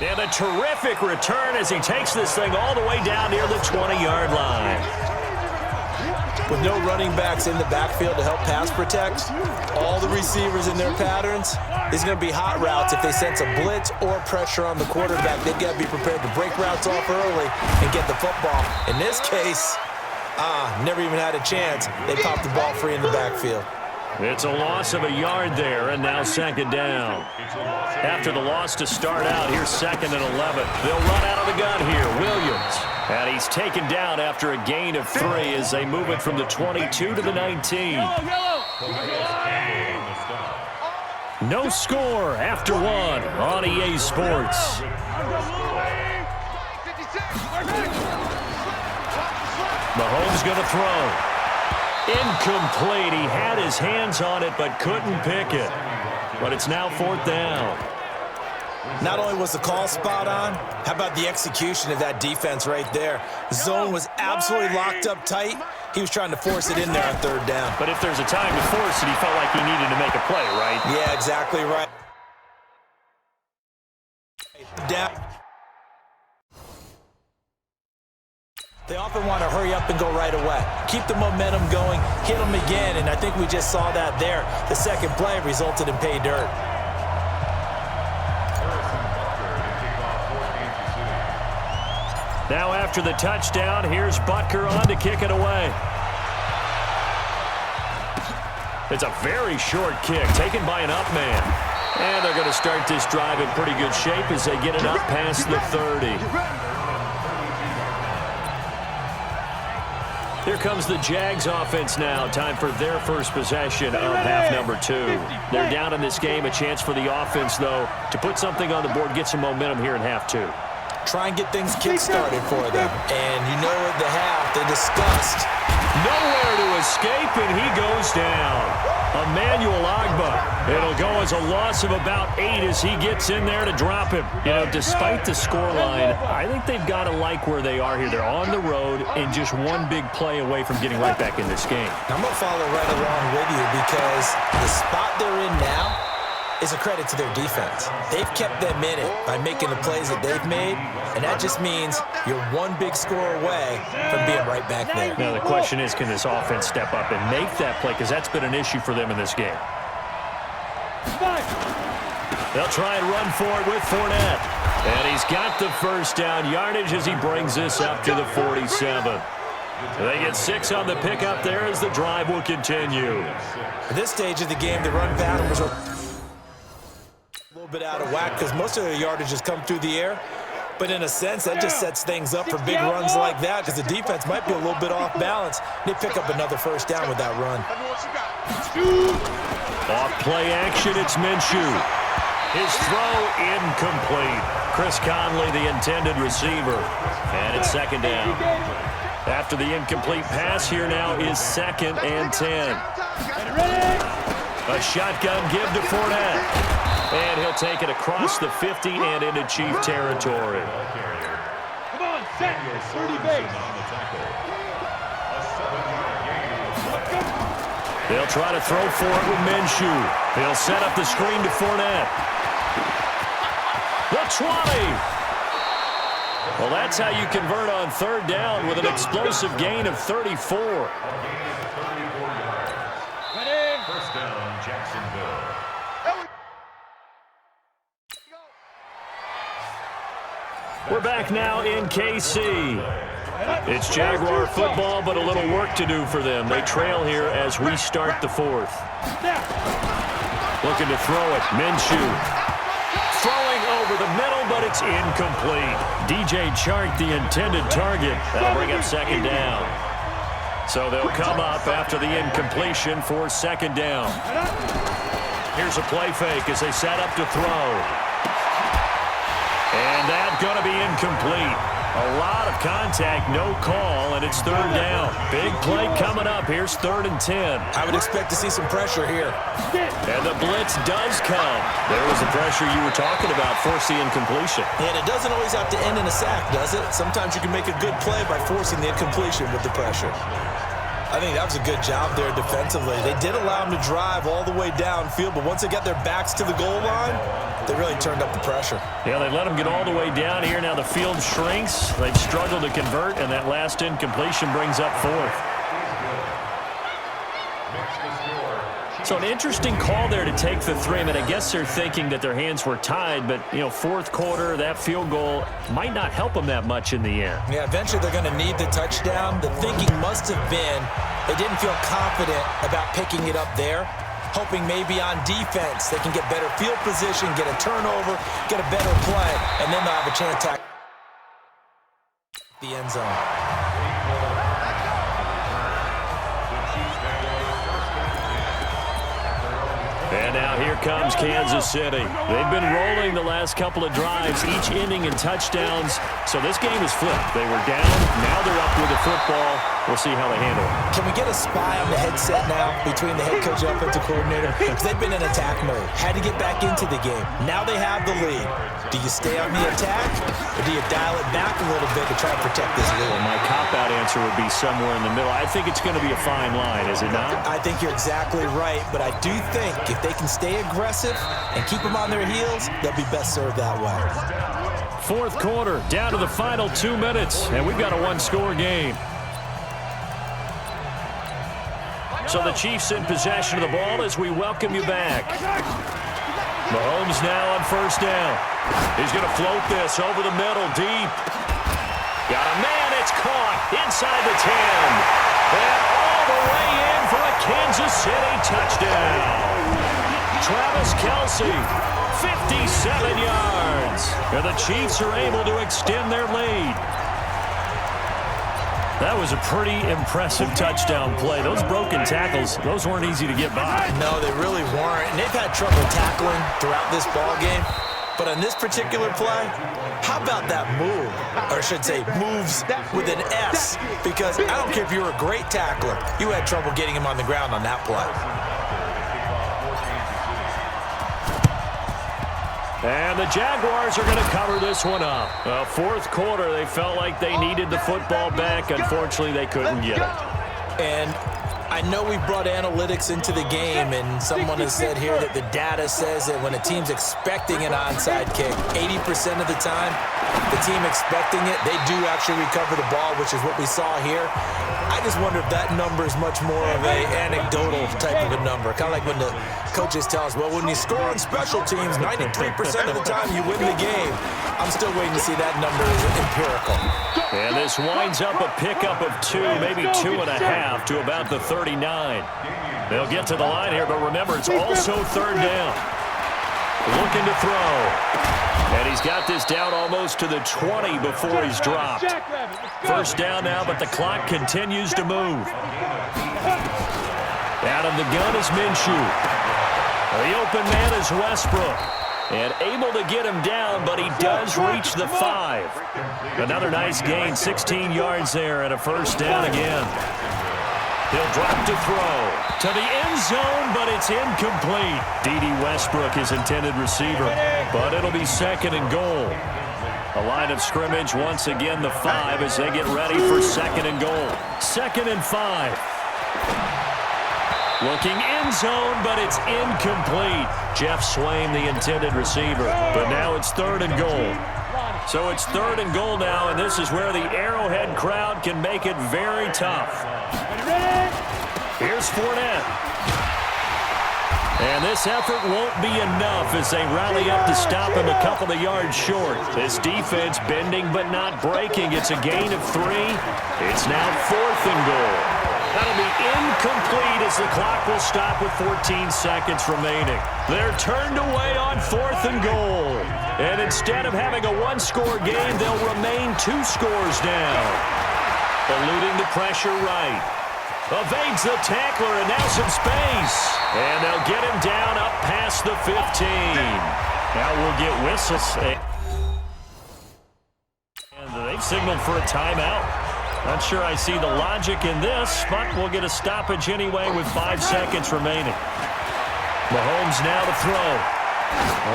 And a terrific return as he takes this thing all the way down near the 20-yard line. With no running backs in the backfield to help pass protect, all the receivers in their patterns, there's going to be hot routes. If they sense a blitz or pressure on the quarterback, they've got to be prepared to break routes off early and get the football. In this case, never even had a chance. They popped the ball free in the backfield. It's a loss of a yard there, and now second down. After the loss to start out, here's 2nd and 11. They'll run out of the gun here. Williams. And he's taken down after a gain of 3 as they move it from the 22 to the 19. No score after 1 on EA Sports. Mahomes going to throw. Incomplete. He had his hands on it but couldn't pick it. But it's now 4th down. Not only was the call spot on, how about the execution of that defense right there? The zone was absolutely locked up tight. He was trying to force it in there on 3rd down. But if there's a time to force it, he felt like he needed to make a play, right? Yeah, exactly right. Down. They often want to hurry up and go right away. Keep the momentum going, hit them again, and I think we just saw that there. The second play resulted in pay dirt. Now after the touchdown, here's Butker on to kick it away. It's a very short kick taken by an up man. And they're going to start this drive in pretty good shape as they get it up past the 30. Here comes the Jags offense now. Time for their first possession of half number 2. They're down in this game. A chance for the offense, though, to put something on the board, get some momentum here in half 2. Try and get things kick-started for them. And you know at the half, they discussed. Nowhere to escape, and he goes down. Emmanuel Ogbah. It'll go as a loss of about 8 as he gets in there to drop him. You know, despite the scoreline, I think they've got to like where they are here. They're on the road and just one big play away from getting right back in this game. I'm going to follow right along with you because the spot they're in now is a credit to their defense. They've kept them in it by making the plays that they've made, and that just means you're one big score away from being right back there. Now, the question is, can this offense step up and make that play? Because that's been an issue for them in this game. They'll try and run for it with Fournette. And he's got the first down yardage as he brings this up to the 47. They get 6 on the pickup there as the drive will continue. At this stage of the game, the run pattern was a little bit out of whack because most of their yardage has come through the air. But in a sense, that just sets things up for big runs like that because the defense might be a little bit off balance. They pick up another first down with that run. Off play action, it's Minshew. His throw incomplete. Chris Conley, the intended receiver. And it's 2nd down. After the incomplete pass, here now is 2nd and 10. A shotgun give to Fournette. And he'll take it across the 50 and into Chief territory. Come on, set. 30 base. They'll try to throw for it with Minshew. He'll set up the screen to Fournette. The 20. Well, that's how you convert on 3rd down with an explosive gain of 34. First down, Jacksonville. We're back now in KC. It's Jaguar football, but a little work to do for them. They trail here as we start the 4th. Looking to throw it. Minshew. Throwing over the middle, but it's incomplete. DJ Chark, the intended target. That'll bring up 2nd down. So they'll come up after the incompletion for 2nd down. Here's a play fake as they set up to throw. And that's going to be incomplete. A lot of contact, no call, and it's 3rd down. Big play coming up. Here's 3rd and 10. I would expect to see some pressure here. And the blitz does come. There was the pressure you were talking about, force the incompletion. And it doesn't always have to end in a sack, does it? Sometimes you can make a good play by forcing the incompletion with the pressure. I think that was a good job there defensively. They did allow them to drive all the way downfield, but once they got their backs to the goal line, they really turned up the pressure. Yeah, they let them get all the way down here. Now the field shrinks. They've struggled to convert, and that last incompletion brings up fourth. So an interesting call there to take the three. I mean, I guess they're thinking that their hands were tied, but, you know, fourth quarter, that field goal might not help them that much in the end. Yeah, eventually they're going to need the touchdown. The thinking must have been they didn't feel confident about picking it up there, hoping maybe on defense they can get better field position, get a turnover, get a better play, and then they'll have a chance to the end zone. And now here comes Kansas City. They've been rolling the last couple of drives, each ending in touchdowns. So this game is flipped. They were down. Now they're up with the football. We'll see how they handle it. Can we get a spy on the headset now between the head coach and offensive coordinator? Because they've been in attack mode. Had to get back into the game. Now they have the lead. Do you stay on the attack, or do you dial it back a little bit to try to protect this lead? Well, my cop-out answer would be somewhere in the middle. I think it's going to be a fine line, is it not? I think you're exactly right, but I do think if they can stay aggressive and keep them on their heels, they'll be best served that way. Fourth quarter, down to the final 2 minutes, and we've got a one-score game. So the Chiefs in possession of the ball as we welcome you back. Mahomes now on first down. He's going to float this over the middle, deep. Got a man, it's caught inside the 10. And all the way in for a Kansas City touchdown. Travis Kelce, 57 yards. And the Chiefs are able to extend their lead. That was a pretty impressive touchdown play. Those broken tackles, those weren't easy to get by. No, they really weren't. And they've had trouble tackling throughout this ball game. But on this particular play, how about that move? Or I should say moves with an S. Because I don't care if you're a great tackler, you had trouble getting him on the ground on that play. And the Jaguars are going to cover this one up. Fourth quarter, they felt like they needed the football back. Unfortunately, they couldn't get it. And I know we brought analytics into the game, and someone has said here that the data says that when a team's expecting an onside kick, 80% of the time, the team expecting it, they do actually recover the ball, which is what we saw here. I just wonder if that number is much more of an anecdotal type of a number. Kind of like when the coaches tell us, well, when you score on special teams, 93% of the time you win the game. I'm still waiting to see that number is empirical. And this winds up a pickup of 2, maybe 2.5 to about the 39. They'll get to the line here, but remember, it's also third down. Looking to throw. And he's got this down almost to the 20 before he's dropped. First down now, but the clock continues to move. Out of the gun is Minshew. The open man is Westbrook. And able to get him down, but he does reach the 5. Another nice gain, 16 yards there, and a first down again. He'll drop to throw to the end zone, but it's incomplete. D.D. Westbrook, his intended receiver, but it'll be second and goal. A line of scrimmage, once again the 5 as they get ready for second and goal. Second and 5. Looking end zone, but it's incomplete. Jeff Swain, the intended receiver, but now it's third and goal. So it's third and goal now, and this is where the Arrowhead crowd can make it very tough. Here's Fournette. And this effort won't be enough as they rally up to stop him a couple of yards short. This defense bending but not breaking. It's a gain of 3. It's now fourth and goal. That'll be incomplete as the clock will stop with 14 seconds remaining. They're turned away on fourth and goal. And instead of having a one-score game, they'll remain 2 scores down. Eluding the pressure right. Evades the tackler, and now some space. And they'll get him down up past the 15. Now we'll get whistles. And they've signaled for a timeout. Not sure I see the logic in this, but we'll get a stoppage anyway with 5 seconds remaining. Mahomes now to throw.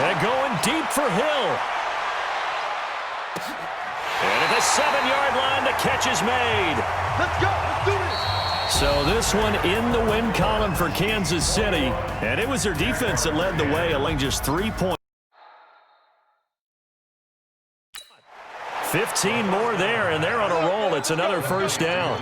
And going deep for Hill. And at the 7-yard line, the catch is made. Let's go. Let's do this. So this one in the win column for Kansas City. And it was their defense that led the way, allowing just 3 points. 15 more there, and they're on a roll. It's another first down.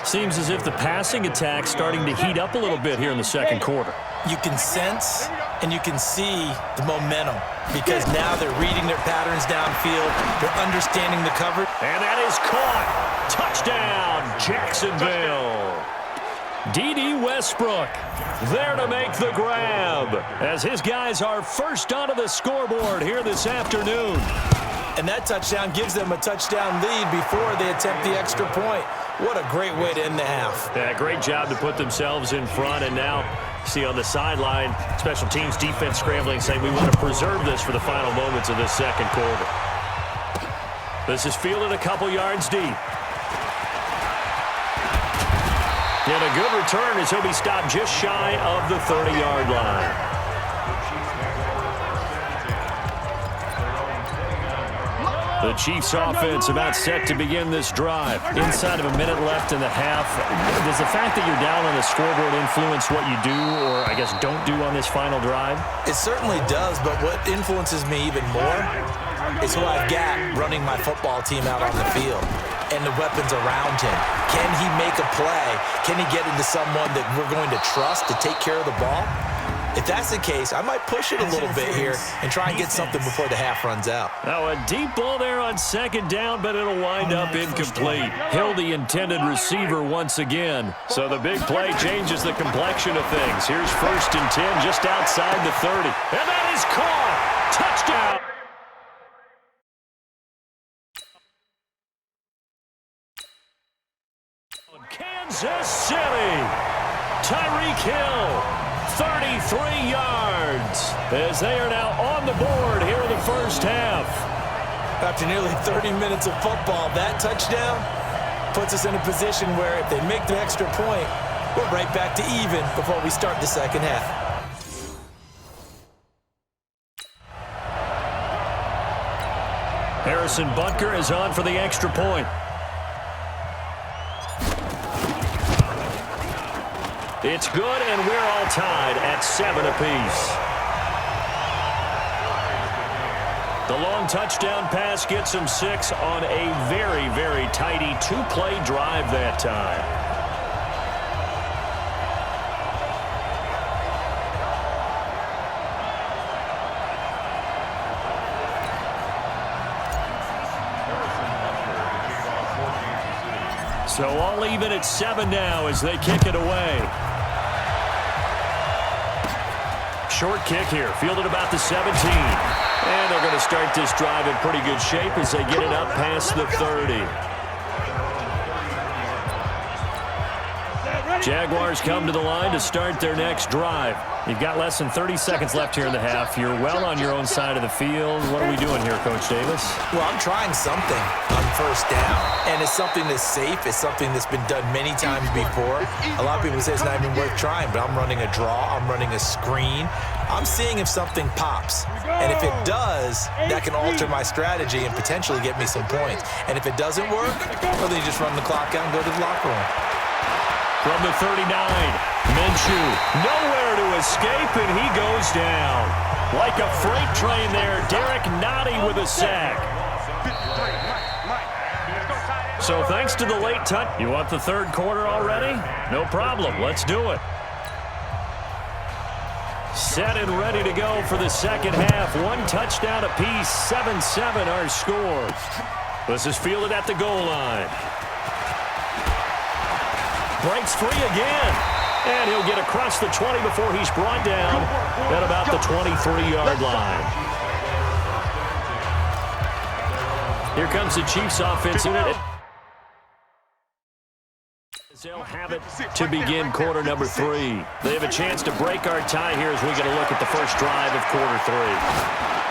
Seems as if the passing attack's starting to heat up a little bit here in the second quarter. You can sense and you can see the momentum because now they're reading their patterns downfield. They're understanding the coverage. And that is caught. Touchdown, Jacksonville. D.D. Westbrook there to make the grab as his guys are first onto the scoreboard here this afternoon. And that touchdown gives them a touchdown lead before they attempt the extra point. What a great way to end the half. Yeah, great job to put themselves in front. And now, see on the sideline, special teams defense scrambling, saying we want to preserve this for the final moments of this second quarter. This is fielded a couple yards deep. And a good return as he'll be stopped just shy of the 30-yard line. The Chiefs offense about set to begin this drive. Inside of a minute left in the half. Does the fact that you're down on the scoreboard influence what you do or, I guess, don't do on this final drive? It certainly does, but what influences me even more is who I've got running my football team out on the field and the weapons around him. Can he make a play? Can he get into someone that we're going to trust to take care of the ball? If that's the case, I might push it a little bit here and try and get something before the half runs out. Now a deep ball there on second down, but it'll wind up incomplete. Hill, the intended receiver once again. So the big play changes the complexion of things. Here's 1st and 10 just outside the 30. And that is caught. Touchdown. Kansas City. Tyreek Hill. 33 yards as they are now on the board here in the first half. After nearly 30 minutes of football, that touchdown puts us in a position where if they make the extra point, we're right back to even before we start the second half. Harrison Butker is on for the extra point. It's good, and we're all tied at 7 apiece. The long touchdown pass gets him 6 on a very, very tidy 2-play drive that time. So all even at 7 now as they kick it away. Short kick here, fielded about the 17. And they're going to start this drive in pretty good shape as they get it up past the 30. Jaguars come to the line to start their next drive. You've got less than 30 seconds left here in the half. You're well on your own side of the field. What are we doing here, Coach Davis? Well, I'm trying something on first down, and it's something that's safe. It's something that's been done many times before. A lot of people say it's not even worth trying, but I'm running a draw. I'm running a screen. I'm seeing if something pops, and if it does, that can alter my strategy and potentially get me some points. And if it doesn't work, well, then you just run the clock out and go to the locker room. From the 39, Minshew nowhere to escape, and he goes down. Like a freight train there, Derek Nottie with a sack. So thanks to the late touch. You want the third quarter already? No problem. Let's do it. Set and ready to go for the second half. 1 touchdown apiece, 7-7 our score. This is fielded at the goal line. Breaks free again. And he'll get across the 20 before he's brought down at about the 23-yard line. Here comes the Chiefs offense unit. They'll have it to begin quarter number 3. They have a chance to break our tie here as we get a look at the first drive of quarter 3.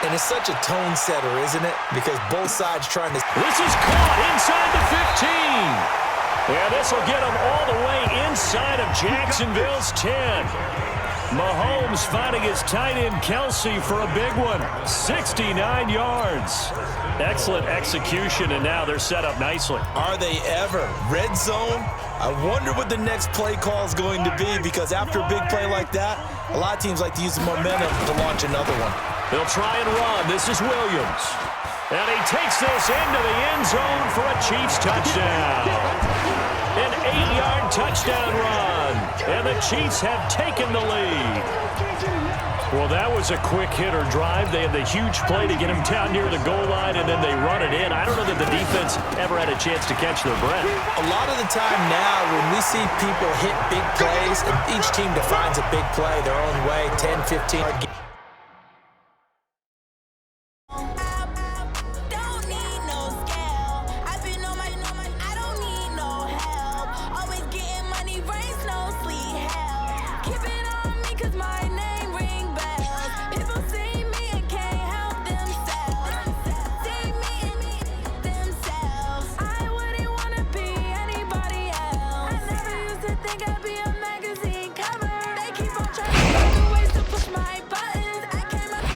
And it's such a tone setter, isn't it? Because both sides trying to... This is caught inside the 15. Yeah, this will get them all the way inside of Jacksonville's 10. Mahomes finding his tight end Kelsey for a big one. 69 yards. Excellent execution, and now they're set up nicely. Are they ever? Red zone? I wonder what the next play call is going to be, because after a big play like that, a lot of teams like to use the momentum to launch another one. They'll try and run. This is Williams. And he takes this into the end zone for a Chiefs touchdown. An 8-yard touchdown run. And the Chiefs have taken the lead. Well, that was a quick hitter drive. They had the huge play to get him down near the goal line, and then they run it in. I don't know that the defense ever had a chance to catch their breath. A lot of the time now, when we see people hit big plays, each team defines a big play their own way, 10, 15.